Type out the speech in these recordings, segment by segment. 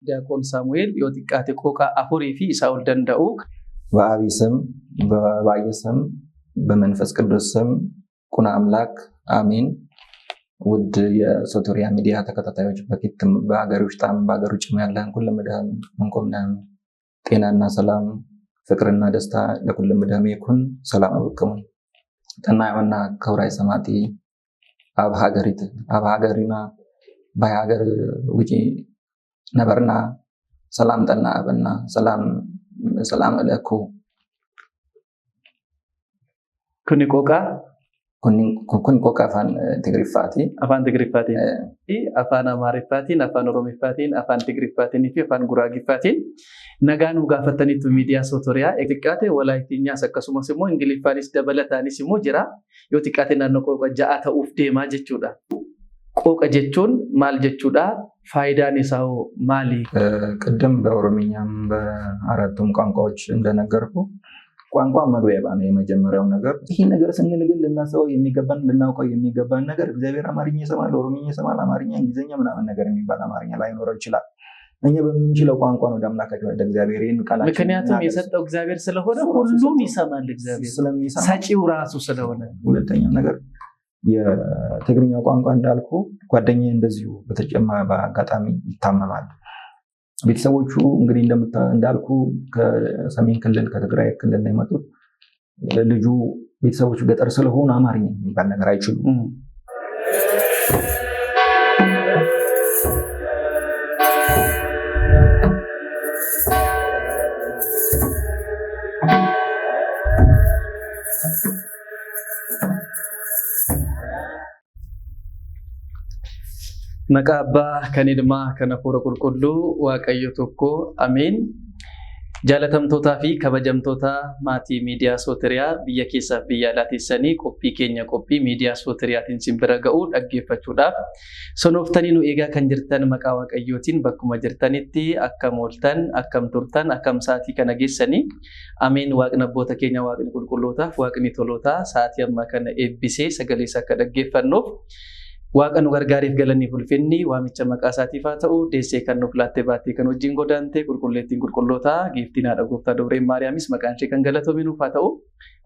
ዲያቆን ሳሙኤል የወጥቃቴ ቆቃ አፉሪ ፊ ኢሳውል ደንደኡ በአብ ስም በወልድ ስም በመንፈስ ቅዱስ ስም ኩን አምላክ አሜን። ውድ የሶቶሪያ ሚዲያ ተከታታዮች በፊትም በአገር ውስጥም በአገር ውጭም ያለን ሁሉ ምድሃም እንቆምናን ጤናና ሰላም ፍቅርና ደስታ ለሁሉ ምድሃም ይኩን። ሰላም አብከሙ ተናያውና ከውራይ ሰማቲ አብ ሀገሪና ባያገር ውጪ ነበርና ሰላም ጠና አብና ሰላም ለኩ ኩኒ ቆቃ አፋን ትግሪፋቲ አፋን አማሪፋቲ አፋን ኦሮሚፋቲ አፋን ትግሪፋቲ ኒፊ አፋን ጉራጊፋቲ ነጋኑ ጋፈተኒቱ ሚዲያ ሶቶሪያ ኤቲቃቴ ወላይቲኛ ሰከሱመስ ሞ እንግሊፋኒስ ደበለታኒስ ሞ ጅራ ዮቲቃቴ ናኖ ቆቃ ጃአታ ኡፍ ዴማ ጀቹዳ ቆቃ ጀቹን ማል ጀቹዳ ፋይዳን ይሳው ማሊ ቅድም በኦሮሚኛም በአራቱም ቋንቋዎች እንደነገርኩ ቋንቋ መግቢያ ነው የመጀመሪያው ነገር። ይሄ ነገር ስንል ግን ልናሰው የሚገባን ልናውቀው የሚገባን ነገር እግዚአብሔር አማርኛ ይሰማል፣ ኦሮሚኛ ይሰማል፣ አማርኛ እንግሊዘኛ ምናምን ነገር የሚባል አማርኛ ላይኖረው ይችላል። እኛ በምንችለው ቋንቋ ነው አምላካችን ወደ እግዚአብሔር ቃላችን ምክንያቱም የሰጠው እግዚአብሔር ስለሆነ ሁሉም ይሰማል። እግዚአብሔር ሰጪው ራሱ ስለሆነ። ሁለተኛው ነገር የትግርኛ ቋንቋ እንዳልኩ ጓደኛዬ እንደዚሁ በተጨማሪ በአጋጣሚ ይታመማል። ቤተሰቦቹ እንግዲህ እንዳልኩ ከሰሜን ክልል ከትግራይ ክልል ነው የመጡት። ልጁ ቤተሰቦቹ ገጠር ስለሆኑ አማርኛ የሚባል ነገር አይችሉም። ነቃባ ከኒድማ ከነፎረ ቁልቁሉ ዋቀዮ ቶኮ አሜን። ጃለተምቶታ ፊ ከበጀምቶታ ማቲ ሚዲያ ሶተሪያ ብየ ኬሳ ብያ ላቲሰኒ ቆፒ ኬኛ ቆፒ ሚዲያ ሶተሪያቲን ሲምብረገኡ ደገፈቹዳፍ ሶኖፍተኒ ኑ ኤጋ ከንጅርተን መቃ ዋቀዮቲን በኩመ ጅርተኒቲ አከሞልተን አከምቱርተን አከምሳቲ ከነጌሰኒ አሜን። ዋቅነቦተ ኬኛ ዋቅኒ ቁልቁሎታ ዋቅኒ ቶሎታ ሳቲ አማከነ ኤቢሴ ሰገሌሳ ከደገፈኖፍ ዋቀኑ ገርጋሪፍ ገለኒ ፉልፊኒ ዋሚቸ መቃሳቲፋ ተኡ ዴሴ ከኑ ፍላቴ ባቴ ከኑ ጂን ጎዳንቴ ቁልቁሌቲን ቁልቁሎታ ጊፍቲና ደጎፍታ ዶብሬ ማርያሚስ መቃንቼ ከንገለቶ ሚኑ ፋተኡ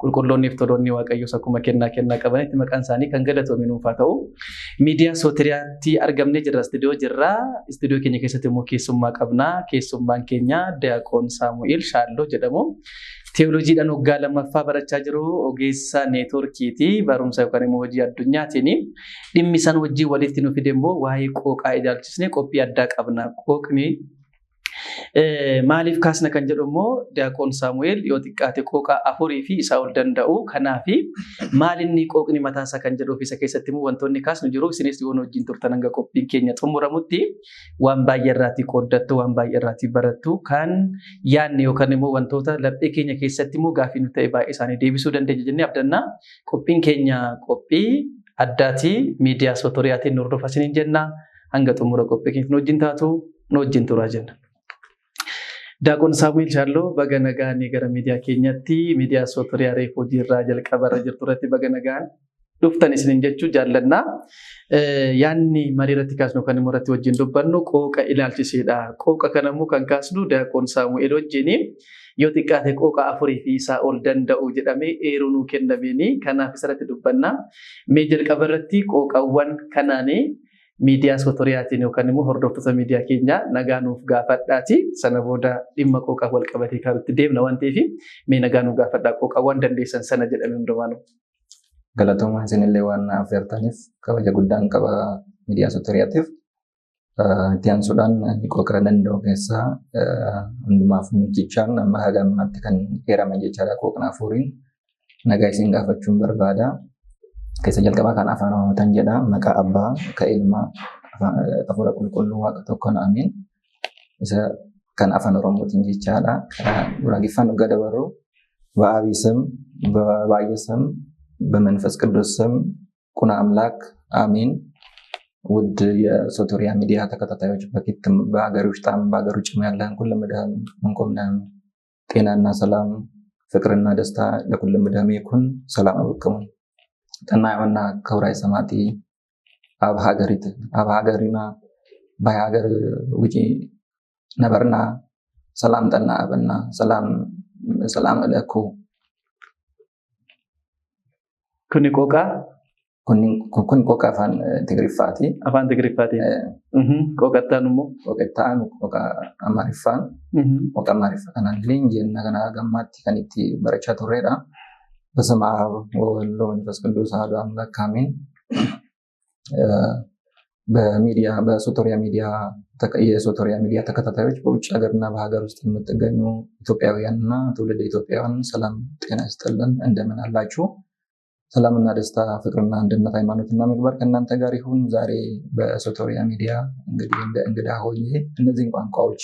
ቁልቁሎኒ ፍቶዶኒ ዋቀዮ ሰኩመ ኬና ቀበኔት መቃንሳኒ ከንገለቶ ሚኑ ፋተኡ ሚዲያ ሶትሪያቲ አርገምኔ ጅራ ስቱዲዮ ኬኛ ከሰተ ሞ ኬሱማ ቀብና ኬሱማን ኬኛ ዲያቆን ሳሙኤል ሻሎ ጀደሞ ቴዎሎጂ ዳን ወጋ ለማፋ በረቻ ጅሩ ኦጌሳ ኔትወርኪቲ ባሩምሳ ከነሞ ወጂ አዱኛቲኒ ዲሚሳን ወጂ ወዲፍቲ ነው ፊደሞ ዋይ ቆቃ ኢዳልችስኔ ኮፒ ያዳቀብና ቆቅኒ ማሊፍ ካስነ ከንጀዶሞ ዲያቆን ሳሙኤል የወጥቃቴ ቆቃ አፉሪ ፊ ኢሳውል ደንደኡ ከናፊ ማሊኒ ቆቅኒ መታሳ ከንጀዶ ፊሰ ከሰቲሙ ወንቶኒ ካስኑ ጅሩ ሲኔስ ዲሆኖ ጂን ቱርተነንገ ኮፒ ኬኛ ጥሙረሙቲ ዋምባየራቲ ቆደቱ ዋምባየራቲ በረቱ ካን ያን የከነሞ ወንቶታ ለጴ ኬኛ ከሰቲሙ ጋፊኑ ተይባ ኢሳኔ ዴቢሱ ደንደጀ ጀኒ አብደና ኮፒን ኬኛ ኮፒ አዳቲ ሚዲያ ሶቶሪያቲ ኑርዶ ፋሲኒን ጀና አንገጡ ሙረ ኮፒ ኬኝ ኖጂንታቱ ኖጂን ቱራጀና ዲያቆን ሳሙኤል ሻሎ በገነጋን የገረ ሚዲያ ኬኛቲ ሚዲያ ሶቶሪያ ሬፎ ጂራ ጀልቀበረ ጅርቱረቲ በገነጋን ዱፍተን ስንን ጀቹ ጃለና ያኒ መሪረቲ ካስኖ ከነሞረቲ ወጂን ዱበኑ ቆቀ ኢላልቺሲዳ ቆቀ ከነሙ ከንካስዱ ዲያቆን ሳሙኤል ወጂኒ ዮቲቃቴ ቆቃ አፉሪ ፊ ኢሳኦል ደንደኡ ጀዳሜ ኤሩኑ ከነቤኒ ከናፍ ሰረት ዱበና ሜጀል ቀበረቲ ቆቃዋን ከናኔ ሚዲያ ሶቶሪያቲ ነው ከነሙ ሆርዶፍቶ ሚዲያ ኬኛ ነጋኑፍ ጋፈዳቲ ሰነቦዳ ዲማ ቆቃ ወልቀበቲ ካሩት ዴም ነው አንቴፊ ሜ ነጋኑ ጋፈዳ ቆቃ ወንደንዴሰን ሰነ ጀዳሜ እንደማኑ ገለቶማ ሲንሌ ዋና አፈርታኒፍ ከወጀ ጉዳን ቀባ ሚዲያ ሶቶሪያቲፍ ቲያን ሱዳን ቆቃ ደንደው ከሳ እንዱማፍ ሙጂቻን ማሃጋም ማትከን ኤራማ ጀቻላ ቆቅና ፉሪን ነጋይሲን ጋፈቹን በርባዳ ከሰጀል ቀባ ካን አፋና መተንጀዳ መቃ አባ ከኢልማ አፉራ ቁልቁሉ ዋቅ ተኮን አሜን ኢሰ ካን አፋን ኦሮሞት እንጂቻላ ጉራጊፋን ገደበሩ በአብ ስም በወልድ ስም በመንፈስ ቅዱስ ስም ኩን አምላክ አሜን። ውድ የሶቶሪያ ሚዲያ ተከታታዮች በፊትም በአገር ውስጥም በአገር ውጭም ያለን ሁሉ ምድሃም እንቆምናን ጤናና ሰላም ፍቅርና ደስታ ለሁሉ ምድሃም ይኩን። ሰላም አብከሙ ተናያውና ከውራይ ሰማቲ አብ ሀገሪና ባያገር ውጪ ነበርና ሰላም ጠና አበና ሰላም እለኩ Kuni qooqaa kun qoqa afaan Tigiriffaati. afaan Tigiriffaati. Qooqattaan immoo Qoqattaan qoqa Amaariffaan qoqa Amaariffaa kanallee jenna kana gammaatti kan itti barachaa turredha. በስመ አብ ወወልድ ወመንፈስ ቅዱስ አሐዱ አምላክ አሜን። በሚዲያ በሶቶሪያ ሚዲያ የሶቶሪያ ሚዲያ ተከታታዮች በውጭ ሀገርና በሀገር ውስጥ የምትገኙ ኢትዮጵያውያንና ትውልደ ኢትዮጵያውያን ሰላም ጤና ይስጥልን፣ እንደምን አላችሁ? ሰላምና ደስታ ፍቅርና አንድነት ሃይማኖትና ምግባር ከእናንተ ጋር ይሁን። ዛሬ በሶቶሪያ ሚዲያ እንግዲህ እንደ እንግዳ ሆኜ እነዚህን ቋንቋዎች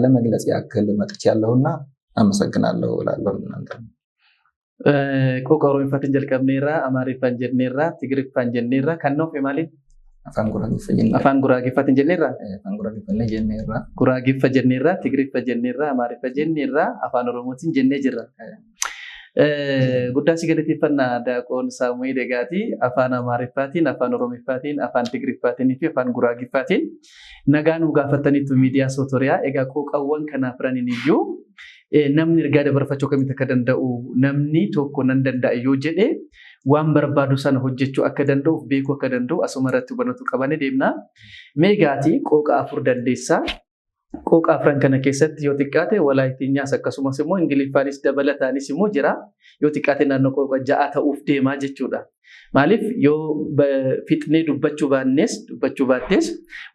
ለመግለጽ ያክል መጥቻለሁና አመሰግናለሁ እላለሁ። እናንተ qooqa Oromiffaatiin jalqabneerra, Amaariffaan jenneerra, Tigiriffaan jenneerra, kan nuuf maaliin? afaan Guraagiffa jenneerra. Afaan Guraagiffaatiin jenneerra? Afaan Guraagiffa jenneerra. Guraagiffa jenneerra, Tigiriffa jenneerra, Amaariffa jenneerra, Afaan Oromootiin jennee jirra. Guddaa si galateeffannaa Daaqoon Saamu'eel Egaati. Afaan Amaariffaatiin, Afaan Oromiffaatiin, Afaan Tigiriffaatiin fi Afaan Guraagiffaatiin nagaa nu gaafataniitu miidiyaa Sotoriyaa. Egaa qooqawwan kanaaf furaniin iyyuu namni ergaa dabarfachuu akkamitti akka danda'u, namni tokko nan danda'a yoo jedhe waan barbaadu sana hojjechuu akka danda'uuf beekuu akka danda'u asuma irratti hubannoo qabannee deemna. Meegaati qooqa afur dandeessaa. Qooqa afran kana keessatti yoo xiqqaate Walaayiteenyaas akkasumas immoo Ingiliffaanis dabalataanis immoo jira. Yoo xiqqaate naannoo qooqa 6 ta'uuf deemaa jechuudha. Maaliif yoo fixnee dubbachuu baattees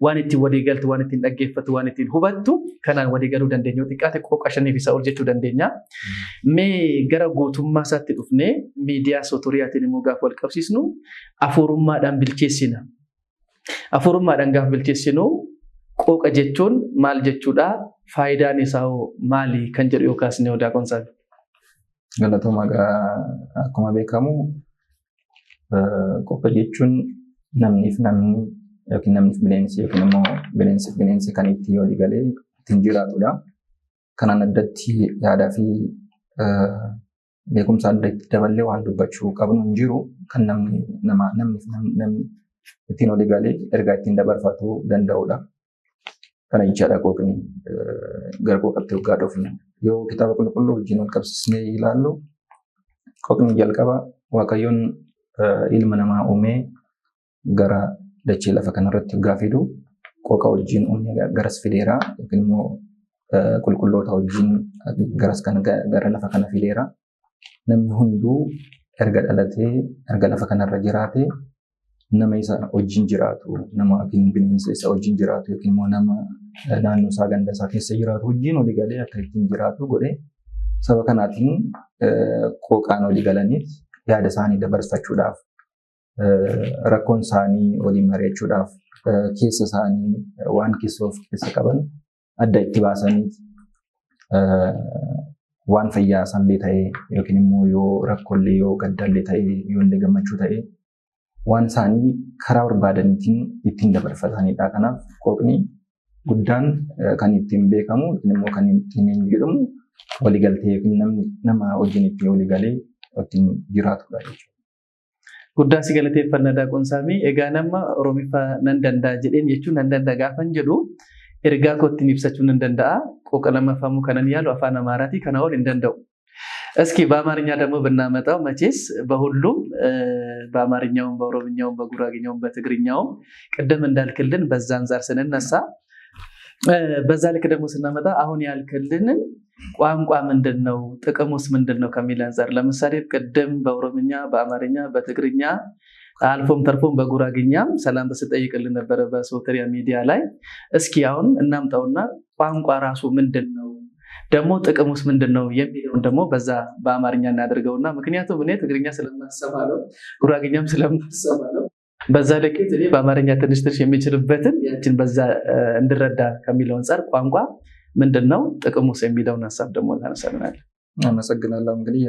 waan ittiin walii galtu, waan ittiin dhaggeeffattu, waan ittiin hubattu kanaan walii galuu dandeenya. Yoo xiqqaate qooqa 5 fi isaa ol jechuu dandeenya. Mee gara gootummaa isaatti dhufnee miidiyaa Sotoriyaatiin immoo gaafa wal qabsiisnu afurummaadhaan bilcheessina. Afurummaadhaan gaafa bilcheessinu qooqa jechuun maal jechuudha? Faayidaan isaa maali kan jedhu yoo kaasne odaa konsaal. Galatooma akkuma beekamu qooqa jechuun namniif namni yookiin namniif bineensi yookiin immoo bineensiif bineensi kan itti walii galee ittiin jiraatudha. Kanaan addatti yaadaa fi beekumsa adda itti daballee waan dubbachuu qabnu hin jiru. Kan namni ittiin walii galee ergaa ittiin dabarfachuu danda'udha. Kana jechaadha qooqni. Gara qooqatti waggaa dhufnu yoo kitaaba qulqulluu wajjin wal qabsiisnee ilaallu qooqni jalqaba Waaqayyoon ilma namaa uumee gara dachee lafa kanarratti waggaa fidu qooqa wajjin uumee garas fideera yookiin immoo qulqulloota wajjin gara lafa kana fideera. Namni hunduu erga dhalatee erga lafa kanarra jiraatee nama isa wajjin jiraatu, nama yookiin bineensa isa wajjin jiraatu yookiin immoo nama naannoo isaa ganda isaa keessa jiraatu wajjin walii galee akka ittiin jiraatu godhee saba kanaatiin qooqaan walii galaniif yaada isaanii dabarfachuudhaaf, rakkoon isaanii waliin mari'achuudhaaf, keessa isaanii waan keessa qaban adda itti baasaniif waan fayyaa isaanillee ta'ee yookiin immoo yoo rakkoollee yoo gaddallee ta'ee yoo illee gammachuu ta'ee waan isaanii karaa barbaadaniitiin ittiin dabarfatanidha. Kanaaf qooqni guddaan kan ittiin beekamu yookiin immoo kan ittiin jedhamu waliigaltee yookiin nama wajjin ittiin waliigalee ittiin jiraatudha jechuudha. Guddaa si galateeffannaa Daaqoon Saamii. Egaa nama Oromiffaa nan danda'a jedheen jechuun nan danda'a gaafan jedhu ergaa koo ittiin ibsachuu nan danda'a. Qooqa lammaffaa kanan yaalu afaan Amaaraatii kana ol hin danda'u. እስኪ በአማርኛ ደግሞ ብናመጣው መቼስ በሁሉም በአማርኛውም በኦሮምኛውም በጉራጌኛውም በትግርኛውም ቅድም እንዳልክልን በዛ አንፃር ስንነሳ በዛ ልክ ደግሞ ስናመጣ አሁን ያልክልንን ቋንቋ ምንድነው ጥቅሙስ ምንድነው ከሚል አንፃር ለምሳሌ ቅድም በኦሮምኛ በአማርኛ በትግርኛ አልፎም ተርፎም በጉራጌኛም ሰላም ተስጠይቅልን ነበር በሶተሪያ ሚዲያ ላይ። እስኪ አሁን እናምጣውና ቋንቋ ራሱ ምንድነው ደግሞ ጥቅሙስ ምንድነው የሚለውን ደግሞ በዛ በአማርኛ እናደርገውና ምክንያቱም እኔ ትግርኛ ስለማሰማ ነው፣ ጉራጌኛም ስለማሰማ ነው። በዛ ለቄት እኔ በአማርኛ ትንሽ የሚችልበትን ያችን በዛ እንድረዳ ከሚለው አንፃር ቋንቋ ምንድነው ጥቅሙስ የሚለውን ሐሳብ ደግሞ እናነሳለን። አመሰግናለሁ። እንግዲህ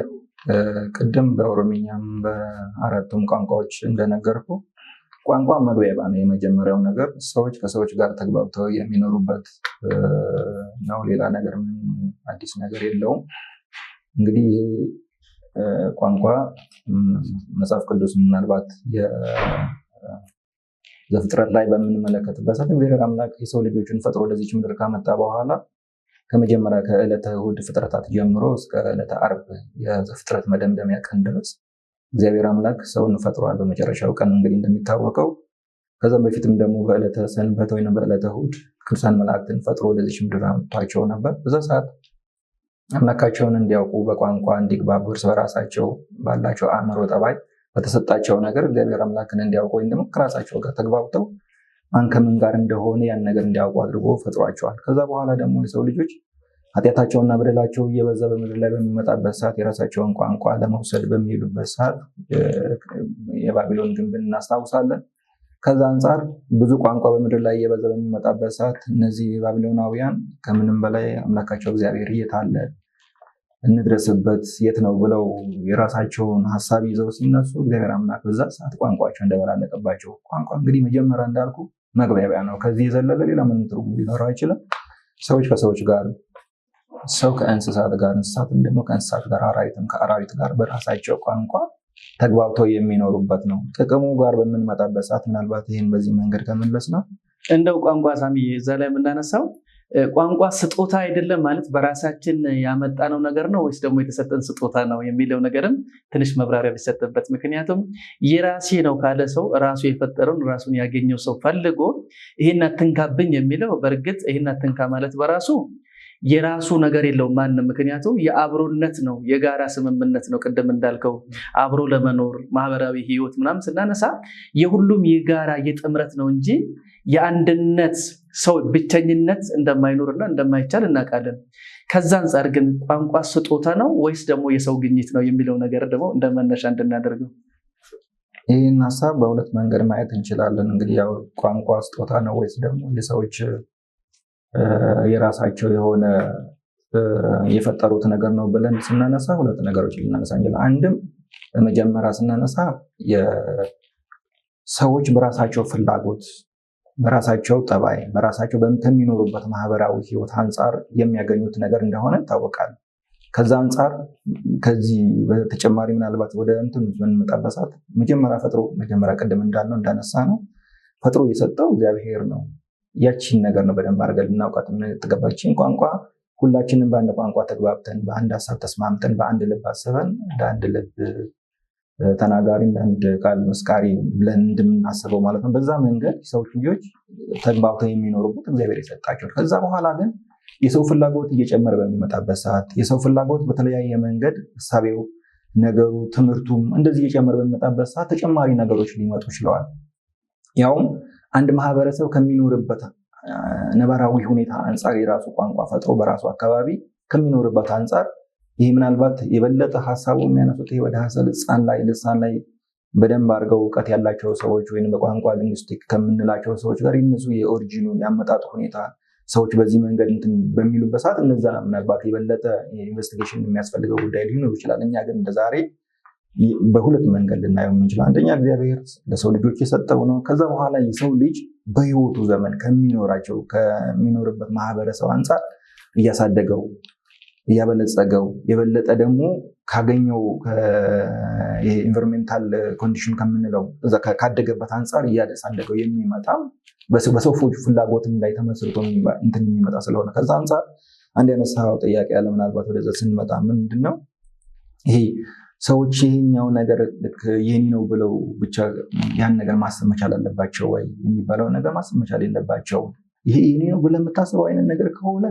ቅድም በኦሮምኛም በአራቱም ቋንቋዎች እንደነገርኩ ቋንቋ መግባቢያ ነው። የመጀመሪያው ነገር ሰዎች ከሰዎች ጋር ተግባብተው የሚኖሩበት ነው። ሌላ ነገር ምንም አዲስ ነገር የለውም። እንግዲህ ይሄ ቋንቋ መጽሐፍ ቅዱስ ምናልባት ዘፍጥረት ላይ በምንመለከትበት ሰዓት እግዚአብሔር አምላክ የሰው ልጆችን ፈጥሮ ወደዚች ምድር ካመጣ በኋላ ከመጀመሪያ ከዕለተ እሑድ ፍጥረታት ጀምሮ እስከ ዕለተ ዓርብ የዘፍጥረት መደምደሚያ ቀን ድረስ እግዚአብሔር አምላክ ሰውን ፈጥሯል። በመጨረሻው ቀን እንግዲህ እንደሚታወቀው ከዛም በፊትም ደግሞ በዕለተ ሰንበት ወይም በዕለተ እሑድ ቅዱሳን መላእክትን ፈጥሮ ወደዚች ምድር አምጥቷቸው ነበር። በዛ ሰዓት አምላካቸውን እንዲያውቁ በቋንቋ እንዲግባቡ እርስ በራሳቸው ባላቸው አእምሮ ጠባይ በተሰጣቸው ነገር እግዚአብሔር አምላክን እንዲያውቁ ወይም ደግሞ ከራሳቸው ጋር ተግባብተው ማን ከምን ጋር እንደሆነ ያን ነገር እንዲያውቁ አድርጎ ፈጥሯቸዋል። ከዛ በኋላ ደግሞ የሰው ልጆች ኃጢአታቸውና በደላቸው እየበዛ በምድር ላይ በሚመጣበት ሰዓት የራሳቸውን ቋንቋ ለመውሰድ በሚሄዱበት ሰዓት የባቢሎን ግንብን እናስታውሳለን። ከዛ አንጻር ብዙ ቋንቋ በምድር ላይ እየበዛ በሚመጣበት ሰዓት እነዚህ ባቢሎናውያን ከምንም በላይ አምላካቸው እግዚአብሔር የት አለ እንድረስበት የት ነው ብለው የራሳቸውን ሀሳብ ይዘው ሲነሱ እግዚአብሔር አምላክ በዛ ሰዓት ቋንቋቸው እንደበላለቀባቸው። ቋንቋ እንግዲህ መጀመሪያ እንዳልኩ መግባቢያ ነው። ከዚህ የዘለለ ሌላ ምንም ትርጉም ሊኖረው አይችልም። ሰዎች ከሰዎች ጋር፣ ሰው ከእንስሳት ጋር፣ እንስሳትም ደግሞ ከእንስሳት ጋር፣ አራዊትም ከአራዊት ጋር በራሳቸው ቋንቋ ተግባብተው የሚኖሩበት ነው። ጥቅሙ ጋር በምንመጣበት ሰዓት ምናልባት ይህን በዚህ መንገድ ከመለስ ነው እንደው ቋንቋ ሳሚ እዛ ላይ የምናነሳው ቋንቋ ስጦታ አይደለም ማለት በራሳችን ያመጣነው ነገር ነው ወይስ ደግሞ የተሰጠን ስጦታ ነው የሚለው ነገርም ትንሽ መብራሪያ ቢሰጥበት። ምክንያቱም የራሴ ነው ካለ ሰው ራሱ የፈጠረውን ራሱን ያገኘው ሰው ፈልጎ ይሄን አትንካብኝ የሚለው በእርግጥ ይሄን አትንካ ማለት በራሱ የራሱ ነገር የለውም ማንም። ምክንያቱም የአብሮነት ነው፣ የጋራ ስምምነት ነው። ቅድም እንዳልከው አብሮ ለመኖር ማህበራዊ ህይወት ምናምን ስናነሳ የሁሉም የጋራ የጥምረት ነው እንጂ የአንድነት ሰው ብቸኝነት እንደማይኖርና እንደማይቻል እናውቃለን። ከዛ አንጻር ግን ቋንቋ ስጦታ ነው ወይስ ደግሞ የሰው ግኝት ነው የሚለው ነገር ደግሞ እንደመነሻ እንድናደርገው ይህን ሀሳብ በሁለት መንገድ ማየት እንችላለን። እንግዲህ ያው ቋንቋ ስጦታ ነው ወይስ ደግሞ የሰዎች የራሳቸው የሆነ የፈጠሩት ነገር ነው ብለን ስናነሳ ሁለት ነገሮች ልናነሳ እንችላለን። አንድም በመጀመሪያ ስናነሳ ሰዎች በራሳቸው ፍላጎት፣ በራሳቸው ጠባይ፣ በራሳቸው ከሚኖሩበት ማህበራዊ ህይወት አንጻር የሚያገኙት ነገር እንደሆነ ይታወቃል። ከዛ አንጻር ከዚህ በተጨማሪ ምናልባት ወደ እንትን በምንመጣበት ሰዓት መጀመሪያ ፈጥሮ መጀመሪያ ቅድም እንዳልነው እንዳነሳ ነው ፈጥሮ የሰጠው እግዚአብሔር ነው። ያቺን ነገር ነው በደንብ አድርገን ልናውቃት የምንጠቀባችን ቋንቋ ሁላችንም በአንድ ቋንቋ ተግባብተን በአንድ ሀሳብ ተስማምተን በአንድ ልብ አስበን እንደ አንድ ልብ ተናጋሪ እንደ አንድ ቃል መስካሪ ብለን እንደምናስበው ማለት ነው። በዛ መንገድ ሰዎች ልጆች ተግባብተው የሚኖሩበት እግዚአብሔር የሰጣቸው። ከዛ በኋላ ግን የሰው ፍላጎት እየጨመረ በሚመጣበት ሰዓት የሰው ፍላጎት በተለያየ መንገድ ሀሳቤው፣ ነገሩ፣ ትምህርቱም እንደዚህ እየጨመረ በሚመጣበት ሰዓት ተጨማሪ ነገሮች ሊመጡ ችለዋል። ያውም አንድ ማህበረሰብ ከሚኖርበት ነባራዊ ሁኔታ አንጻር የራሱ ቋንቋ ፈጥሮ በራሱ አካባቢ ከሚኖርበት አንጻር ይህ ምናልባት የበለጠ ሀሳቡ የሚያነሱት ወደ ልሳን ላይ በደንብ አድርገው እውቀት ያላቸው ሰዎች ወይም በቋንቋ ሊንግስቲክ ከምንላቸው ሰዎች ጋር ይነሱ የኦሪጂኑ ያመጣጡ ሁኔታ ሰዎች በዚህ መንገድ በሚሉበት ሰዓት እነዛ ምናልባት የበለጠ ኢንቨስቲጌሽን የሚያስፈልገው ጉዳይ ሊሆን ይችላል። እኛ ግን እንደዛሬ በሁለት መንገድ ልናየው የምንችለው አንደኛ እግዚአብሔር ለሰው ልጆች የሰጠው ነው። ከዛ በኋላ የሰው ልጅ በህይወቱ ዘመን ከሚኖርበት ማህበረሰብ አንጻር እያሳደገው እያበለጸገው የበለጠ ደግሞ ካገኘው የኢንቫይሮንሜንታል ኮንዲሽን ከምንለው ካደገበት አንጻር እያሳደገው የሚመጣ በሰው ፍላጎትም ላይ ተመስርቶ እንትን የሚመጣ ስለሆነ ከዛ አንጻር አንድ ያነሳው ጥያቄ ያለ ምናልባት ወደዛ ስንመጣ ምንድነው ይሄ ሰዎች ይሄኛው ነገር የኔ ነው ብለው ብቻ ያን ነገር ማሰብ መቻል አለባቸው ወይ የሚባለው ነገር ማሰብ መቻል የለባቸው። ይሄ የኔ ነው ብለህ የምታስበው አይነት ነገር ከሆነ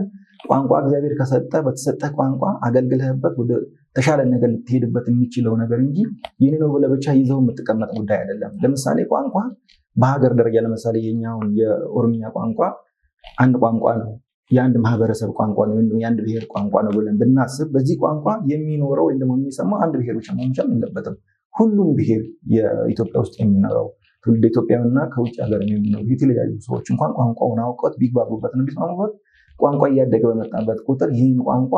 ቋንቋ እግዚአብሔር ከሰጠ በተሰጠ ቋንቋ አገልግለህበት ወደ ተሻለ ነገር ልትሄድበት የሚችለው ነገር እንጂ የኔ ነው ብለህ ብቻ ይዘው የምትቀመጥ ጉዳይ አይደለም። ለምሳሌ ቋንቋ በሀገር ደረጃ ለምሳሌ የኛውን የኦሮምኛ ቋንቋ አንድ ቋንቋ ነው፣ የአንድ ማህበረሰብ ቋንቋ ነው፣ የአንድ ብሔር ቋንቋ ነው ብለን ብናስብ በዚህ ቋንቋ የሚኖረው ወይም ደግሞ የሚሰማው አንድ ብሔር ብቻ መሆን መቻል የለበትም። ሁሉም ብሔር የኢትዮጵያ ውስጥ የሚኖረው ትውልደ ኢትዮጵያውያንና ከውጭ ሀገር የሚኖሩ የተለያዩ ሰዎች እንኳን ቋንቋውን አውቀውት ቢግባቡበት ነው ቢስማሙበት ቋንቋ እያደገ በመጣበት ቁጥር ይህን ቋንቋ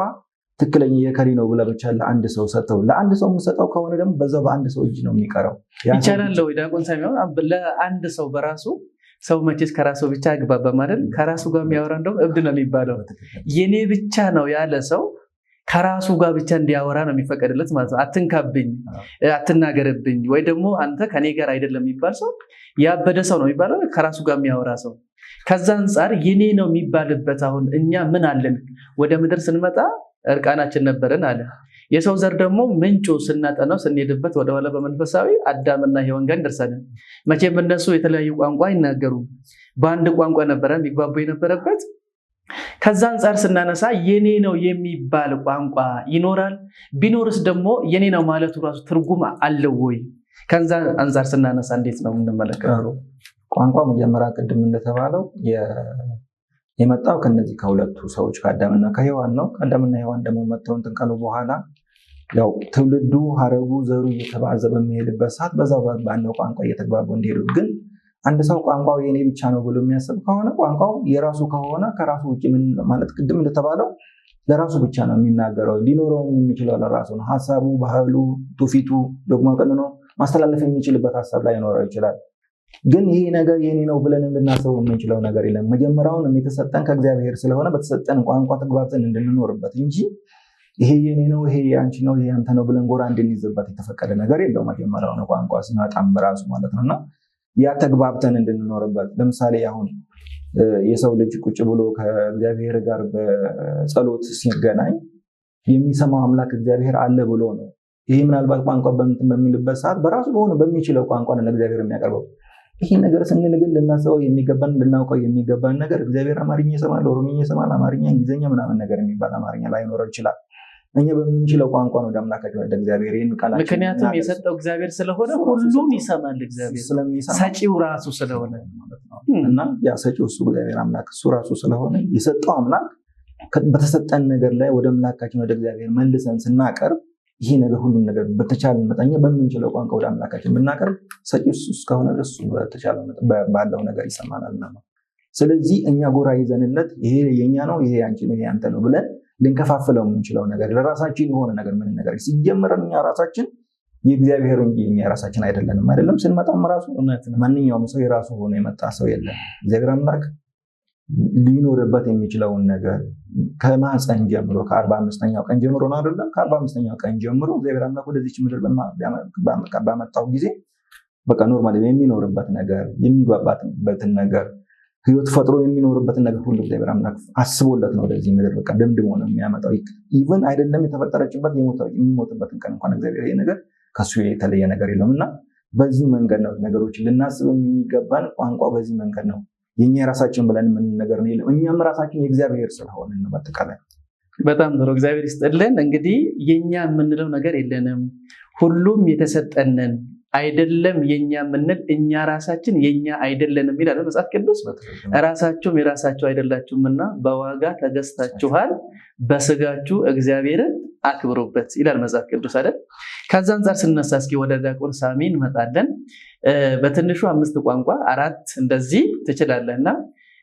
ትክክለኛ የከሌ ነው ብለህ ብቻ ለአንድ ሰው ሰጥተው ለአንድ ሰው የምሰጠው ከሆነ ደግሞ በዛው በአንድ ሰው እጅ ነው የሚቀረው። ይቻላል ወይ ዲያቆን ሳሚሆን ለአንድ ሰው በራሱ ሰው መቼስ ከራሱ ብቻ አግባባ ማለት ከራሱ ጋር የሚያወራ እንደውም እብድ ነው የሚባለው። የኔ ብቻ ነው ያለ ሰው ከራሱ ጋር ብቻ እንዲያወራ ነው የሚፈቀድለት ማለት ነው። አትንካብኝ፣ አትናገርብኝ ወይ ደግሞ አንተ ከኔ ጋር አይደለም የሚባል ሰው ያበደ ሰው ነው የሚባለው፣ ከራሱ ጋር የሚያወራ ሰው። ከዛ አንጻር የኔ ነው የሚባልበት አሁን እኛ ምን አለን? ወደ ምድር ስንመጣ እርቃናችን ነበርን አለ። የሰው ዘር ደግሞ ምንጩ ስናጠናው ስንሄድበት ወደኋላ በመንፈሳዊ አዳምና ሔዋን ጋር እንደርሳለን። መቼም እነሱ የተለያዩ ቋንቋ አይናገሩም፣ በአንድ ቋንቋ ነበረ የሚግባቡ የነበረበት። ከዛ አንጻር ስናነሳ የኔ ነው የሚባል ቋንቋ ይኖራል? ቢኖርስ ደግሞ የኔ ነው ማለቱ ራሱ ትርጉም አለው ወይ? ከዛ አንጻር ስናነሳ እንዴት ነው የምንመለከተው? ቋንቋ መጀመሪያ ቅድም እንደተባለው የመጣው ከነዚህ ከሁለቱ ሰዎች ከአዳምና ከሔዋን ነው። ከአዳምና ሔዋን ደግሞ መጥተው እንትን ካሉ በኋላ ያው ትውልዱ ሀረጉ ዘሩ እየተባዘ በሚሄድበት ሰዓት በዛው ባለው ቋንቋ እየተግባቡ እንዲሄዱ። ግን አንድ ሰው ቋንቋው የኔ ብቻ ነው ብሎ የሚያስብ ከሆነ ቋንቋው የራሱ ከሆነ ከራሱ ውጭ ምን ማለት ቅድም እንደተባለው ለራሱ ብቻ ነው የሚናገረው። ሊኖረውም የሚችለው ለራሱ ነው። ሀሳቡ፣ ባህሉ፣ ትውፊቱ ደግሞ ቀንኖ ማስተላለፍ የሚችልበት ሀሳብ ላይ ሊኖረው ይችላል። ግን ይሄ ነገር የኔ ነው ብለን እንድናስበው የምንችለው ነገር የለም። መጀመሪያውንም የተሰጠን ከእግዚአብሔር ስለሆነ በተሰጠን ቋንቋ ተግባብተን እንድንኖርበት እንጂ ይሄ የኔ ነው፣ ይሄ ያንቺ ነው፣ ይሄ ያንተ ነው ብለን ጎራ እንድንይዝበት የተፈቀደ ነገር የለው። መጀመሪያውን ቋንቋ ሲመጣም በራሱ ማለት ነውና ያ ተግባብተን እንድንኖርበት። ለምሳሌ አሁን የሰው ልጅ ቁጭ ብሎ ከእግዚአብሔር ጋር በጸሎት ሲገናኝ የሚሰማው አምላክ እግዚአብሔር አለ ብሎ ነው። ይሄ ምናልባት ቋንቋ በሚልበት ሰዓት በራሱ በሆነ በሚችለው ቋንቋ ለእግዚአብሔር የሚያቀርበው። ይሄ ነገር ስንል ግን ልናስበው የሚገባን ልናውቀው የሚገባን ነገር እግዚአብሔር አማርኛ ይሰማል፣ ኦሮምኛ ይሰማል፣ አማርኛ፣ እንግሊዝኛ ምናምን ነገር የሚባል አማርኛ ላይኖረው ይችላል። እኛ በምንችለው ቋንቋ ነው ወደ አምላካችን ወደ እግዚአብሔር ይህን ቃላችን። ምክንያቱም የሰጠው እግዚአብሔር ስለሆነ ሁሉን ይሰማል። እግዚአብሔር ሰጪው ራሱ ስለሆነ ማለት ነው። እና ያ ሰጪው እሱ እግዚአብሔር አምላክ እሱ ራሱ ስለሆነ የሰጠው አምላክ በተሰጠን ነገር ላይ ወደ አምላካችን ወደ እግዚአብሔር መልሰን ስናቀርብ ይሄ ነገር ሁሉም ነገር በተቻለ መጠን በምንችለው ቋንቋ ወደ አምላካችን ብናቀርብ ሰጪው እሱ እስከሆነ ድረስ በተቻለ መጠን ባለው ነገር ይሰማናልና ነው። ስለዚህ እኛ ጎራ ይዘንለት ይሄ የኛ ነው፣ ይሄ ያንቺ ነው፣ ይሄ ያንተ ነው ብለን ልንከፋፍለው የምንችለው ነገር ለራሳችን የሆነ ነገር ምን ነገር ሲጀመረን እኛ ራሳችን የእግዚአብሔር እንጂ እኛ ራሳችን አይደለንም። አይደለም ስንመጣም ራሱ ማንኛውም ሰው የራሱ ሆኖ የመጣ ሰው የለም። እግዚአብሔር አምላክ ሊኖርበት የሚችለውን ነገር ከማህፀን ጀምሮ ከ45ኛው ቀን ጀምሮ ነው አይደለም? ከ45ኛው ቀን ጀምሮ እግዚአብሔር አምላክ ወደዚች ምድር ባመጣው ጊዜ በቃ ኖርማሊ የሚኖርበት ነገር የሚግባባበትን ነገር ህይወት ፈጥሮ የሚኖርበትን ነገር ሁሉ እግዚአብሔር አምላክ አስቦለት ነው ወደዚህ ምድር በቃ ደምድሞ ነው የሚያመጣው። ኢቭን አይደለም የተፈጠረችበት የሚሞትበትን ቀን እንኳን እግዚአብሔር ይሄ ነገር ከሱ የተለየ ነገር የለውም። እና በዚህ መንገድ ነው ነገሮችን ልናስብ የሚገባን። ቋንቋ በዚህ መንገድ ነው። የኛ የራሳችን ብለን ምን ነገር ነው የለም። እኛም ራሳችን የእግዚአብሔር ስለሆነ ነው። በተቃላይ በጣም ጥሩ እግዚአብሔር ይስጥልን። እንግዲህ የኛ የምንለው ነገር የለንም፣ ሁሉም የተሰጠነን አይደለም። የኛ የምንል እኛ ራሳችን የኛ አይደለንም ይላል መጽሐፍ ቅዱስ። ራሳችሁም የራሳችሁ አይደላችሁምና በዋጋ ተገዝታችኋል፣ በስጋችሁ እግዚአብሔርን አክብሩበት ይላል መጽሐፍ ቅዱስ አይደል? ከዛ አንጻር ስነሳ እስኪ ወደ ዲያቆን ሳሚ እንመጣለን። በትንሹ 5 ቋንቋ 4 እንደዚህ ትችላለህና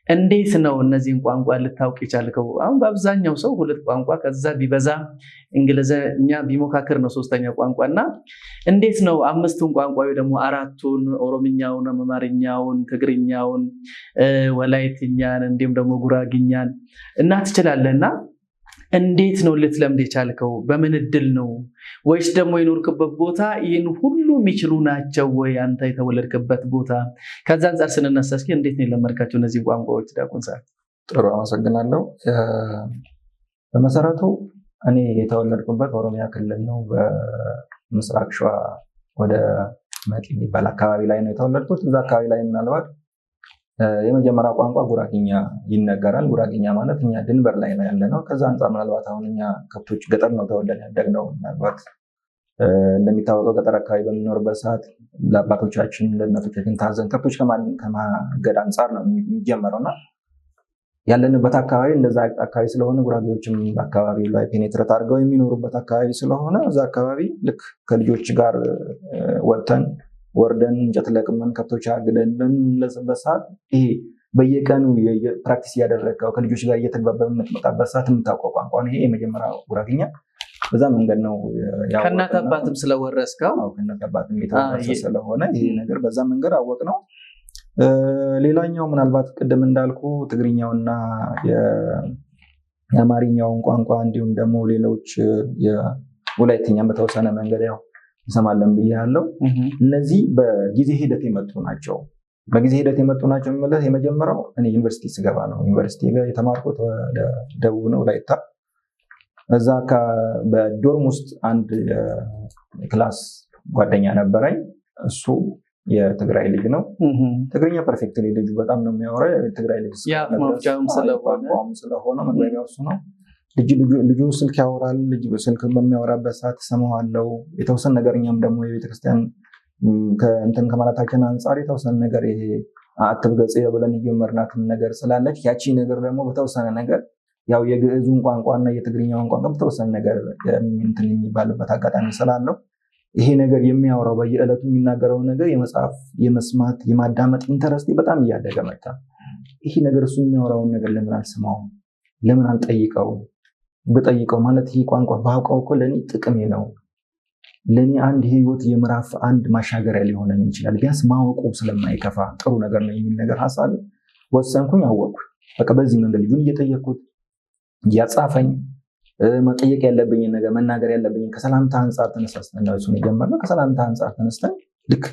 እንዴት ነው እነዚህን ቋንቋ ልታውቅ የቻልከው? አሁን በአብዛኛው ሰው 2 ቋንቋ ከዛ ቢበዛ እንግሊዝኛ ቢሞካክር ነው 3ኛ ቋንቋና እንዴት ነው 5ቱን ቋንቋ ወይ ደግሞ 4ቱን ኦሮምኛውን፣ አማርኛውን፣ ትግርኛውን፣ ወላይትኛን እንዲሁም ደግሞ ጉራግኛን እና ትችላለህና እንዴት ነው ልትለምድ የቻልከው? በምን እድል ነው? ወይስ ደግሞ የኖርክበት ቦታ ይህን ሁሉ የሚችሉ ናቸው ወይ አንተ የተወለድክበት ቦታ? ከዛ አንጻር ስንነሳ እስኪ እንዴት ነው የለመድካቸው እነዚህ ቋንቋዎች ዲያቆን ሳሚ? ጥሩ አመሰግናለሁ። በመሰረቱ እኔ የተወለድኩበት ኦሮሚያ ክልል ነው። በምስራቅ ሸዋ ወደ መቂ የሚባል አካባቢ ላይ ነው የተወለድኩት። እዛ አካባቢ ላይ ምናልባት የመጀመሪያ ቋንቋ ጉራግኛ ይነገራል። ጉራግኛ ማለት እኛ ድንበር ላይ ነው ያለነው። ከዛ አንጻር ምናልባት አሁን እኛ ከብቶች ገጠር ነው ተወልደን ያደግነው። ምናልባት እንደሚታወቀው ገጠር አካባቢ በምንኖርበት ሰዓት ለአባቶቻችን ለእናቶቻችን ታዘን ከብቶች ከማገድ አንጻር ነው የሚጀመረውና ያለንበት አካባቢ እንደዛ አካባቢ ስለሆነ ጉራጌዎችም በአካባቢው ላይ ፔኔትሬት አድርገው የሚኖሩበት አካባቢ ስለሆነ እዛ አካባቢ ልክ ከልጆች ጋር ወርደን እንጨት ለቅመን ከብቶች አግደን በምንለስበት ሰዓት ይሄ በየቀኑ ፕራክቲስ እያደረገው ከልጆች ጋር እየተግባባ የምትመጣበት ሰዓት የምታውቀው ቋንቋ ነው። ይሄ የመጀመሪያው ጉራግኛ በዛ መንገድ ነው ያወቅነው። ከእናት አባትም ስለወረስከው? አዎ ከእናት አባትም የተወረሰ ስለሆነ ይሄ ነገር በዛ መንገድ አወቅነው። ሌላኛው ምናልባት ቅድም እንዳልኩ ትግርኛውና የአማርኛውን ቋንቋ እንዲሁም ደግሞ ሌሎች የወላይትኛን በተወሰነ መንገድ ያው እንሰማለን ብያለሁ። እነዚህ በጊዜ ሂደት የመጡ ናቸው። በጊዜ ሂደት የመጡ ናቸው የምልህ የመጀመሪያው እኔ ዩኒቨርሲቲ ስገባ ነው። ዩኒቨርሲቲ ጋር የተማርኩት ወደ ደቡብ ነው ወላይታ። እዛ በዶርም ውስጥ አንድ የክላስ ጓደኛ ነበረኝ። እሱ የትግራይ ልጅ ነው። ትግርኛ ፐርፌክት ልጁ በጣም ነው የሚያወራው። የትግራይ ልጅ ስለሆነ መግባቢያው እሱ ነው። ልጁ ስልክ ያወራል። ልጁ ስልክ በሚያወራበት ሰዓት እሰማዋለሁ። የተወሰነ ነገር እኛም ደግሞ የቤተክርስቲያን ከእንትን ከማለታችን አንጻር የተወሰነ ነገር ይሄ አትብ ገጽ ብለን እየመርናትን ነገር ስላለች ያቺ ነገር ደግሞ በተወሰነ ነገር ያው የግዕዙን ቋንቋና የትግርኛውን ቋንቋ በተወሰነ ነገር እንትን የሚባልበት አጋጣሚ ስላለው ይሄ ነገር የሚያወራው በየዕለቱ የሚናገረው ነገር የመጽሐፍ የመስማት የማዳመጥ ኢንተረስት በጣም እያደገ መጣ። ይሄ ነገር እሱ የሚያወራውን ነገር ለምን አልሰማውም? ለምን አልጠይቀውም? ብጠይቀው ማለት ይሄ ቋንቋ ባውቀው እኮ ለእኔ ጥቅሜ ነው። ለእኔ አንድ ህይወት የምዕራፍ አንድ ማሻገሪያ ሊሆነኝ ይችላል። ቢያንስ ማወቁ ስለማይከፋ ጥሩ ነገር ነው የሚል ነገር ሀሳብ ወሰንኩኝ፣ አወቅኩኝ። በቃ በዚህ መንገድ ልጁን እየጠየቅኩት እያጻፈኝ መጠየቅ ያለብኝን ነገር መናገር ያለብኝን ከሰላምታ አንጻር ተነሳስተን ነው እሱን የጀመርነው። ከሰላምታ አንጻር ተነስተን ልክ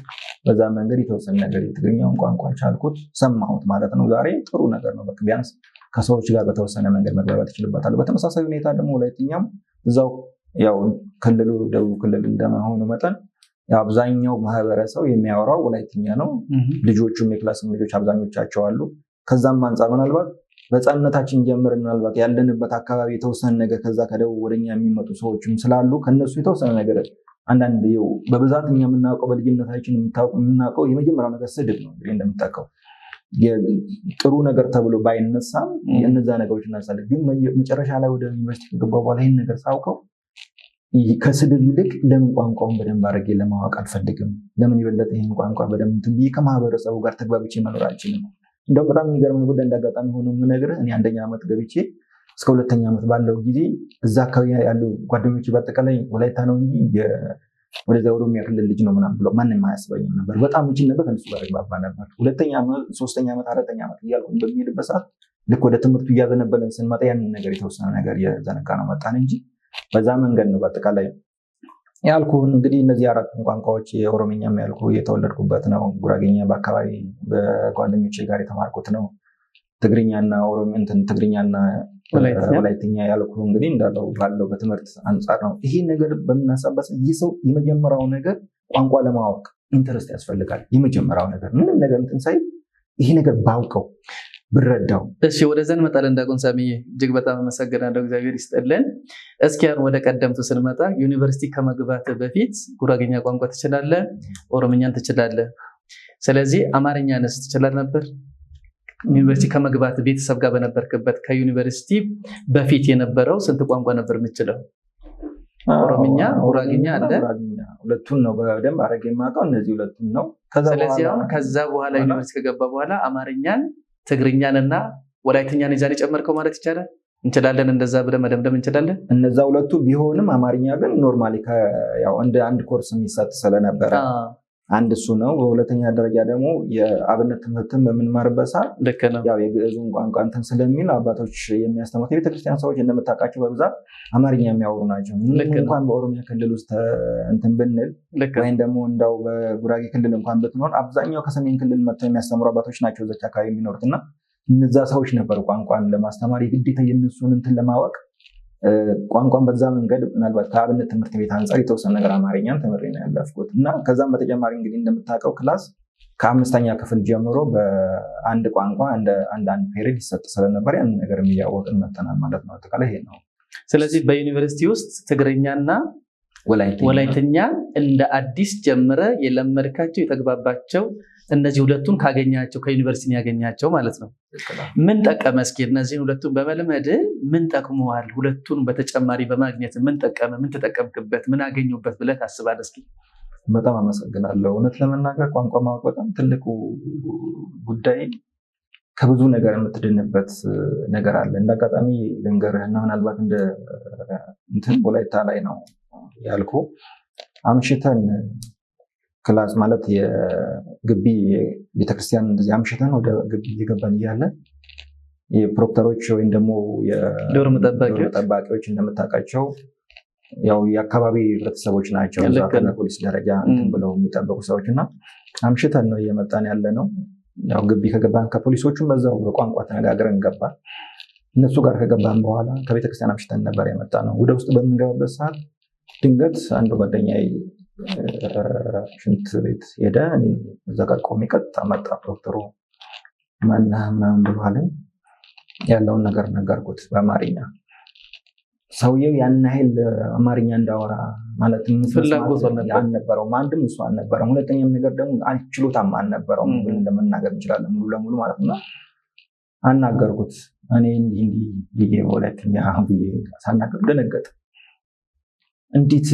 በዛ መንገድ የተወሰነ ነገር የትግርኛውን ቋንቋ ቻልኩት፣ ሰማሁት ማለት ነው። ዛሬ ጥሩ ነገር ነው። በቃ ቢያንስ ከሰዎች ጋር በተወሰነ መንገድ መግባባት ይችልበታል። በተመሳሳይ ሁኔታ ደግሞ ወላይትኛም እዛው ያው ክልሉ ደቡብ ክልል እንደመሆኑ መጠን አብዛኛው ማህበረሰብ የሚያወራው ወላይትኛ ነው። ልጆቹም የክላስም ልጆች አብዛኞቻቸው አሉ። ከዛም አንጻር ምናልባት በህፃንነታችን ጀምር ምናልባት ያለንበት አካባቢ የተወሰነ ነገር ከዛ ከደቡብ ወደኛ የሚመጡ ሰዎችም ስላሉ ከነሱ የተወሰነ ነገር አንዳንድ በብዛት እኛ የምናውቀው በልጅነታችን የምናውቀው የመጀመሪያው ነገር ስድብ ነው። እንግዲህ እንደምታውቀው ጥሩ ነገር ተብሎ ባይነሳም የእነዛ ነገሮች እናሳለን። ግን መጨረሻ ላይ ወደ ዩኒቨርሲቲ ከገባ በኋላ ይህን ነገር ሳውቀው ከስድብ ይልቅ ለምን ቋንቋውን በደንብ አድርጌ ለማወቅ አልፈልግም? ለምን የበለጠ ይህን ቋንቋ በደንብ ከማህበረሰቡ ጋር ተግባብቼ መኖር አልችልም? እንደውም በጣም የሚገርም ጉዳይ እንዳጋጣሚ ሆኖ የምነግርህ እኔ 1ኛ ዓመት ገብቼ እስከ 2ኛ ዓመት ባለው ጊዜ እዛ አካባቢ ያሉ ጓደኞች በአጠቃላይ ወላይታ ነው እንጂ ወደዛ ኦሮሚያ ክልል ልጅ ነው ምናምን ብሎ ማንም አያስበኝም ነበር። በጣም እችል ነበር፣ ከነሱ ጋር ግባባ ነበር። 2ኛ ዓመት 3ኛ ዓመት 4ኛ ዓመት እያልኩኝ በሚሄድበት ሰዓት ልክ ወደ ትምህርቱ እያዘነበለን ስንመጣ ያንን ነገር የተወሰነ ነገር የዘነጋ ነው መጣን እንጂ በዛ መንገድ ነው በአጠቃላይ ያልኩህን። እንግዲህ እነዚህ 4ቱን ቋንቋዎች የኦሮምኛም ያልኩ የተወለድኩበት ነው። ጉራጌኛ በአካባቢ በጓደኞቼ ጋር የተማርኩት ነው። ትግርኛና ትግርኛና ወላይትኛ ያልኩ እንግዲህ እንዳለው ባለው በትምህርት አንጻር ነው። ይሄ ነገር በምናሳባስ ይህ ሰው የመጀመሪያው ነገር ቋንቋ ለማወቅ ኢንተረስት ያስፈልጋል። የመጀመሪያው ነገር ምንም ነገር እንትን ሳይል ይሄ ነገር ባውቀው ብረዳው። እሺ ወደዛ እንመጣለን። እንዳቆን ሳሚዬ እጅግ በጣም አመሰግናለሁ። እግዚአብሔር ይስጥልን። እስኪ አሁን ወደ ቀደምቱ ስንመጣ ዩኒቨርሲቲ ከመግባት በፊት ጉራጌኛ ቋንቋ ትችላለህ፣ ኦሮምኛን ትችላለህ። ስለዚህ አማርኛንስ ትችላለህ ነበር? ዩኒቨርሲቲ ከመግባት ቤተሰብ ጋር በነበርክበት ከዩኒቨርሲቲ በፊት የነበረው ስንት ቋንቋ ነበር የምችለው? ኦሮምኛ፣ ጉራጌኛ አለ። ሁለቱን ነው በደንብ አድርጌ የማውቀው፣ እነዚህ ሁለቱን ነው። ስለዚህ አሁን ከዛ በኋላ ዩኒቨርሲቲ ከገባ በኋላ አማርኛን ትግርኛንና ወላይትኛን ይዛን የጨመርከው ማለት ይቻላል? እንችላለን እንደዛ ብለን መደምደም እንችላለን። እነዛ ሁለቱ ቢሆንም አማርኛ ግን ኖርማሊ እንደ አንድ ኮርስ የሚሰጥ ስለነበረ አንድ እሱ ነው። በሁለተኛ ደረጃ ደግሞ የአብነት ትምህርትን በምንማርበት ሰዓት ያው የግዕዙን ቋንቋ እንትን ስለሚል አባቶች የሚያስተምሩት የቤተክርስቲያን ሰዎች እንደምታውቃቸው በብዛት አማርኛ የሚያወሩ ናቸው። እንኳን በኦሮሚያ ክልል ውስጥ እንትን ብንል ወይም ደግሞ እንዳው በጉራጌ ክልል እንኳን ብትኖር አብዛኛው ከሰሜን ክልል መጥተው የሚያስተምሩ አባቶች ናቸው እዛች አካባቢ የሚኖሩት እና እነዛ ሰዎች ነበሩ ቋንቋን ለማስተማር የግዴታ የነሱን እንትን ለማወቅ ቋንቋን በዛ መንገድ ምናልባት ከአብነት ትምህርት ቤት አንጻር የተወሰነ ነገር አማርኛን ተምሬ ነው ያለፍኩት እና ከዛም በተጨማሪ እንግዲህ እንደምታውቀው ክላስ ከ5ኛ ክፍል ጀምሮ በአንድ ቋንቋ አንድ ፔሪድ ይሰጥ ስለነበር ያን ነገር እያወቅን መጥተናል ማለት ነው። አጠቃላይ ይሄ ነው። ስለዚህ በዩኒቨርሲቲ ውስጥ ትግርኛና ወላይትኛ እንደ አዲስ ጀምረ የለመድካቸው የተግባባቸው እነዚህ ሁለቱን ካገኛቸው ከዩኒቨርሲቲ ያገኛቸው ማለት ነው። ምን ጠቀመ? እስኪ እነዚህን ሁለቱን በመልመድ ምን ጠቅመዋል? ሁለቱን በተጨማሪ በማግኘት ምን ጠቀመ? ምን ተጠቀምክበት? ምን አገኙበት ብለህ ታስባለህ? እስኪ። በጣም አመሰግናለሁ። እውነት ለመናገር ቋንቋ ማወቅ በጣም ትልቁ ጉዳይ፣ ከብዙ ነገር የምትድንበት ነገር አለ። እንደ አጋጣሚ ልንገርህና ምናልባት እንትን ወላይታ ላይ ነው ያልኩ አምሽተን ክላስ ማለት የግቢ ቤተክርስቲያን እንደዚህ አምሽተን ወደ ግቢ እየገባን እያለ የፕሮክተሮች ወይም ደግሞ ዶርም ጠባቂዎች እንደምታውቃቸው ያው የአካባቢ ህብረተሰቦች ናቸው። እዛ በፖሊስ ደረጃ እንትን ብለው የሚጠበቁ ሰዎች እና አምሽተን ነው እየመጣን ያለ ነው። ያው ግቢ ከገባን ከፖሊሶቹም በዛው በቋንቋ ተነጋግረን ገባን። እነሱ ጋር ከገባን በኋላ ከቤተክርስቲያን አምሽተን ነበር የመጣ ነው። ወደ ውስጥ በምንገባበት ሰዓት ድንገት አንድ ጓደኛዬ ሽንት ቤት ሄደ። እኔ እዛ ጋር ቆሜ ቀጥታ መጣ ፕሮክተሩ ማነህ ምናምን ብሎ አለኝ። ያለውን ነገር ነገርኩት በአማርኛ። ሰውየው ያን ያህል አማርኛ እንዳወራ ማለት ፍላጎት አልነበረውም። አንድም እሱ አልነበረም፣ ሁለተኛም ነገር ደግሞ ችሎታም አልነበረውም እንደመናገር እንችላለን ሙሉ ለሙሉ ማለት ነው። አናገርኩት። እኔ እንዲህ ብዬ በሁለተኛ ብዬ ሳናገር ደነገጠ። እንዴት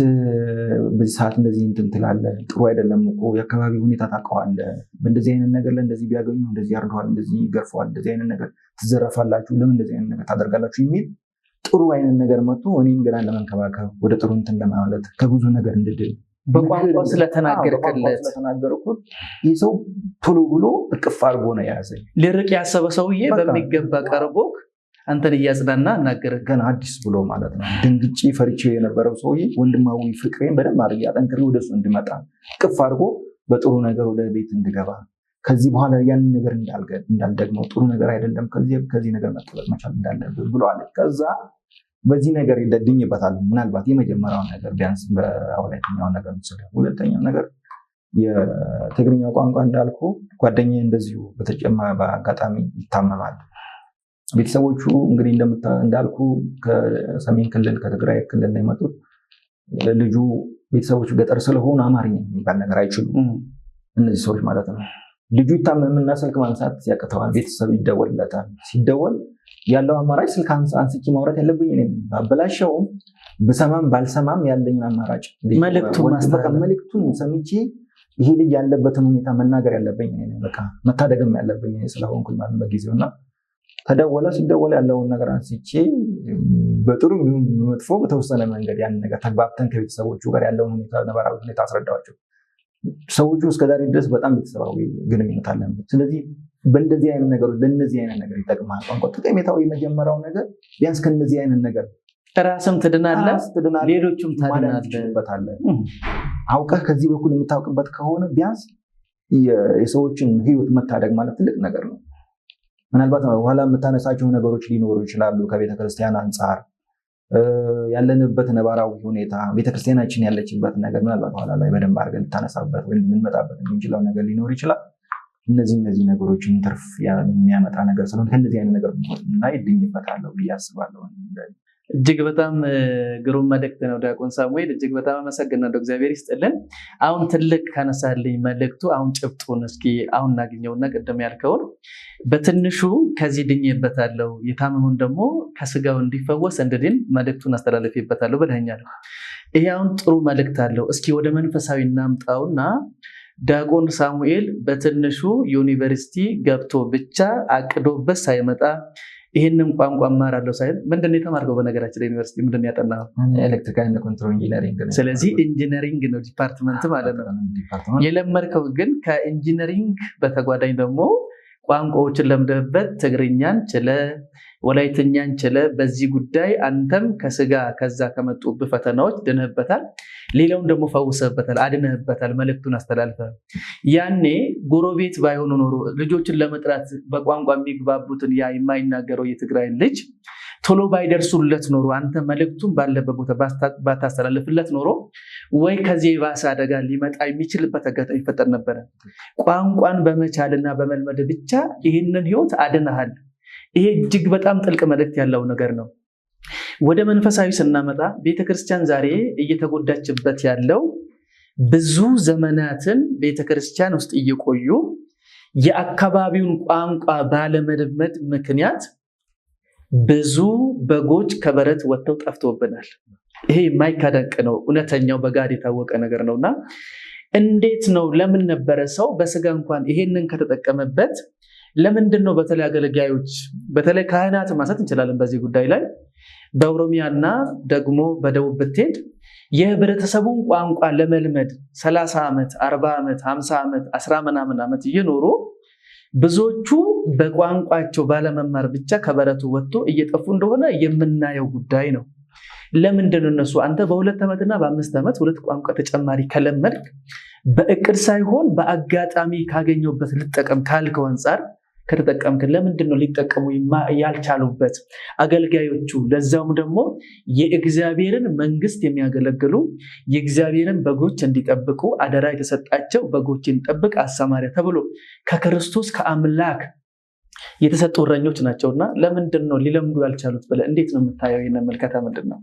በዚህ ሰዓት እንደዚህ እንትን ትላለህ? ጥሩ አይደለም እኮ የአካባቢ ሁኔታ ታውቀዋለህ። በእንደዚህ አይነት ነገር ላይ እንደዚህ ቢያገኙ እንደዚህ ያርደዋል፣ እንደዚህ ይገርፈዋል፣ እንደዚህ አይነት ነገር ትዘረፋላችሁ፣ ለምን እንደዚህ አይነት ነገር ታደርጋላችሁ የሚል ጥሩ አይነት ነገር መጥቶ እኔም ገና ለመንከባከብ ወደ ጥሩ እንትን ለማለት ከብዙ ነገር እንድድል በቋንቋ ስለተናገርኩት ይህ ሰው ቶሎ ብሎ እቅፍ አድርጎ ነው የያዘኝ። ሊርቅ ያሰበ ሰውዬ በሚገባ ቀርቦ አንተን እያጽናና አናገረህ። ገና አዲስ ብሎ ማለት ነው። ድንግጬ ፈርቼ የነበረው ሰውዬ ወንድማዊ ፍቅሬን በደንብ አድርጌ አጠንክሬ ወደሱ እንድመጣ እቅፍ አድርጎ በጥሩ ነገር ወደ ቤት እንድገባ ከዚህ በኋላ ያንን ነገር እንዳልደግመው ጥሩ ነገር አይደለም ከዚህ ነገር መጠበቅ መቻል እንዳለብን ብሎ አለ። ከዛ በዚህ ነገር ይደድኝበታል። ምናልባት የመጀመሪያው ነገር ቢያንስ በሁለተኛው ነገር ነው። ሁለተኛው ነገር የትግርኛ ቋንቋ እንዳልኩ ጓደኛዬ እንደዚሁ በአጋጣሚ ይታመማል። ቤተሰቦቹ እንግዲህ እንዳልኩ ከሰሜን ክልል ከትግራይ ክልል ነው የመጡት። ልጁ ቤተሰቦቹ ገጠር ስለሆኑ አማርኛ የሚባል ነገር አይችሉም እነዚህ ሰዎች ማለት ነው። ልጁ ይታመምና ስልክ ማንሳት ያቅተዋል። ቤተሰብ ይደወልለታል። ሲደወል ያለው አማራጭ ስልክ አንስቼ ማውራት ያለብኝ እኔ ባበላሸውም ብሰማም ባልሰማም ያለኝን አማራጭ መልዕክቱን ሰምቼ ይሄ ልጅ ያለበትን ሁኔታ መናገር ያለብኝ እኔ ነኝ። በቃ መታደግም ያለብኝ እኔ ስለሆንኩኝ ማለት በጊዜውና ተደወለ። ሲደወል ያለውን ነገር አንስቼ በጥሩ መጥፎ በተወሰነ መንገድ ያን ነገር ተግባብተን ከቤተሰቦቹ ጋር ያለውን ሁኔታ ነባራዊ ሁኔታ አስረዳዋቸው። ሰዎቹ እስከዛሬ ድረስ በጣም ቤተሰባዊ ግንኙነት አለን። ስለዚህ በእንደዚህ አይነት ነገሮች ለእነዚህ አይነት ነገር ይጠቅማል ቋንቋ። ጠቀሜታው የመጀመሪያው ነገር ቢያንስ ከእነዚህ አይነት ነገር ራስም ትድናለህ፣ ሌሎችም ታድናለህ። አውቀህ ከዚህ በኩል የምታውቅበት ከሆነ ቢያንስ የሰዎችን ሕይወት መታደግ ማለት ትልቅ ነገር ነው። ምናልባት በኋላ የምታነሳቸው ነገሮች ሊኖሩ ይችላሉ። ከቤተክርስቲያን አንጻር ያለንበት ነባራዊ ሁኔታ፣ ቤተክርስቲያናችን ያለችበት ነገር ምናልባት በኋላ ላይ በደንብ አድርገን ልታነሳበት ወይም ልንመጣበት የምንችለው ነገር ሊኖር ይችላል። እነዚህ ነገሮችን ትርፍ የሚያመጣ ነገር ስለሆነ ከእነዚህ አይነት ነገር እና ይድኝበታለሁ ብዬ አስባለሁ። እጅግ በጣም ግሩም መልእክት ነው ዲያቆን ሳሙኤል፣ እጅግ በጣም አመሰግናለሁ። እግዚአብሔር ይስጥልን። አሁን ትልቅ ካነሳልኝ መልእክቱ አሁን ጭብጡን እስኪ አሁን እናገኘውና ቅድም ያልከውን በትንሹ ከዚህ ድኜበታለሁ፣ የታመሙን ደግሞ ከስጋው እንዲፈወስ እንድድን መልእክቱን አስተላልፌበታለሁ ብለኸኛል። ይሄ አሁን ጥሩ መልእክት አለው። እስኪ ወደ መንፈሳዊ እናምጣውና ዲያቆን ሳሙኤል በትንሹ ዩኒቨርሲቲ ገብቶ ብቻ አቅዶበት ሳይመጣ ይህንን ቋንቋ እማራለሁ ሳይል ምንድን ነው የተማርከው? በነገራችን ላይ ዩኒቨርሲቲ ምንድን ነው ያጠናኸው? ኤሌክትሪካል ኮንትሮል ኢንጂነሪንግ። ስለዚህ ኢንጂነሪንግ ነው ዲፓርትመንት ማለት ነው የለመድከው። ግን ከኢንጂነሪንግ በተጓዳኝ ደግሞ ቋንቋዎችን ለምደህበት ትግርኛን ችለ ወላይትኛን ችለ በዚህ ጉዳይ አንተም ከስጋ ከዛ ከመጡብህ ፈተናዎች ድነህበታል፣ ሌላውን ደግሞ ፈውሰህበታል፣ አድነህበታል፣ መልእክቱን አስተላልፈህ። ያኔ ጎረቤት ባይሆኑ ኖሮ ልጆችን ለመጥራት በቋንቋ የሚግባቡትን ያ የማይናገረው የትግራይ ልጅ ቶሎ ባይደርሱለት ኖሮ አንተ መልእክቱን ባለበት ቦታ ባታስተላልፍለት ኖሮ ወይ ከዚህ የባሰ አደጋ ሊመጣ የሚችልበት አጋጣሚ ይፈጠር ነበረ። ቋንቋን በመቻልና በመልመድ ብቻ ይህንን ህይወት አድነሃል። ይሄ እጅግ በጣም ጥልቅ መልእክት ያለው ነገር ነው። ወደ መንፈሳዊ ስናመጣ ቤተክርስቲያን ዛሬ እየተጎዳችበት ያለው ብዙ ዘመናትን ቤተክርስቲያን ውስጥ እየቆዩ የአካባቢውን ቋንቋ ባለመልመድ ምክንያት ብዙ በጎች ከበረት ወጥተው ጠፍቶብናል። ይሄ የማይካደቅ ነው፣ እውነተኛው በጋድ የታወቀ ነገር ነውና እንዴት ነው? ለምን ነበረ ሰው በስጋ እንኳን ይሄንን ከተጠቀመበት ለምንድን ነው በተለይ አገልጋዮች በተለይ ካህናት ማንሳት እንችላለን በዚህ ጉዳይ ላይ በኦሮሚያና ደግሞ በደቡብ ብትሄድ የህብረተሰቡን ቋንቋ ለመልመድ 30 ዓመት 40 ዓመት 50 ዓመት 10 ምናምን ዓመት እየኖሩ ብዙዎቹ በቋንቋቸው ባለመማር ብቻ ከበረቱ ወጥቶ እየጠፉ እንደሆነ የምናየው ጉዳይ ነው። ለምንድን ነው እነሱ አንተ በ2 ዓመትና በ5 ዓመት 2 ቋንቋ ተጨማሪ ከለመድክ በእቅድ ሳይሆን በአጋጣሚ ካገኘውበት ልጠቀም ካልከው አንፃር ከተጠቀምክ ለምንድን ነው ሊጠቀሙ ያልቻሉበት? አገልጋዮቹ ለዛውም ደግሞ የእግዚአብሔርን መንግስት የሚያገለግሉ የእግዚአብሔርን በጎች እንዲጠብቁ አደራ የተሰጣቸው በጎችን ጠብቅ አሰማሪያ ተብሎ ከክርስቶስ ከአምላክ የተሰጡ እረኞች ናቸውና ለምንድን ነው ሊለምዱ ያልቻሉት ብለህ እንዴት ነው የምታየው? ይሄን መልከታ ምንድን ነው?